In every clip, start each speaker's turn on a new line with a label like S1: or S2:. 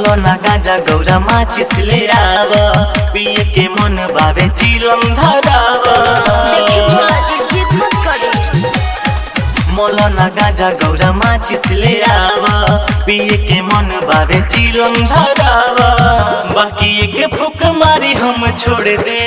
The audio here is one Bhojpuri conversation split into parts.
S1: मौलाना गांजा गौरा माचिस ले आव, पिए के मन बावे चिलम धराव। मौलाना गांजा गौरा माचिस ले आव, पिए के मन बावे चिलम धराव। बाकी एक फूक मारी हम छोड़ दे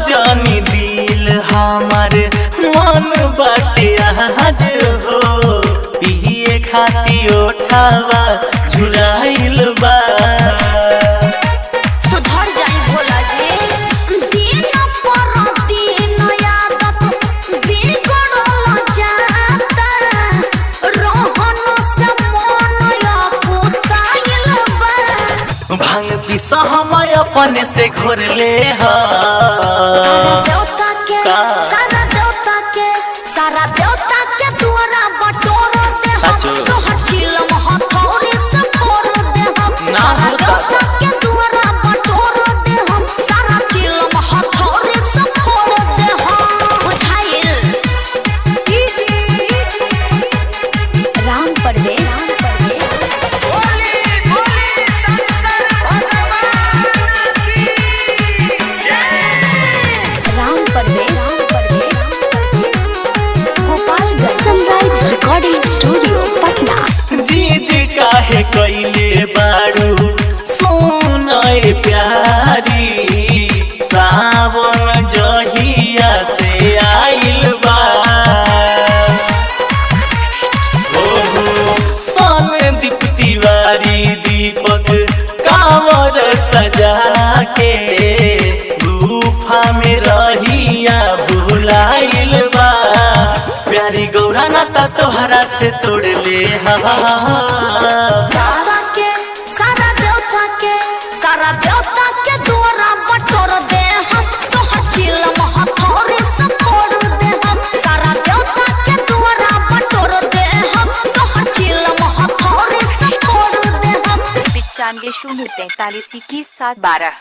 S1: जानी दिल हमार मन बाटे आज हो, पिए खाती उठावा झुराइल बा।
S2: सुधर जाई भोला जी, दिन पर दिन आदत बिगड़ल जाता, रोहन से मन अपुताइल बा।
S1: भांग पिसा हम अपने से घोर ले
S2: सारा देवता के द्वारा बटोर दे हम, तोहर चिलम हथौड़ी से फोड़ दे हम। सारा देवता के द्वारा बटोर दे हम, सारा चिलम हथौड़ी से फोड़ दे हम। बुझाइल राम परवेश रिकॉर्डिंग स्टूडियो पटना।
S1: जीत काहे कइले बारू सोनाए प्यारी, सावन जहिया से आइल बा। सन दीप तिवारी दीपक कांवर सजा के, गुफा में रहिया भुलाइल बा। प्यारी गौरा नाता तोहरा से तोड़ ले
S2: सारा देवता के द्वारा बटोर दे हम, तोहर चिलम हथौड़ी से फोड़ दे हम। सारा देवता के द्वारा बटोर दे हम, तोहर चिलम हथौड़ी से फोड़ दे हम।
S3: 95 043 21 7 12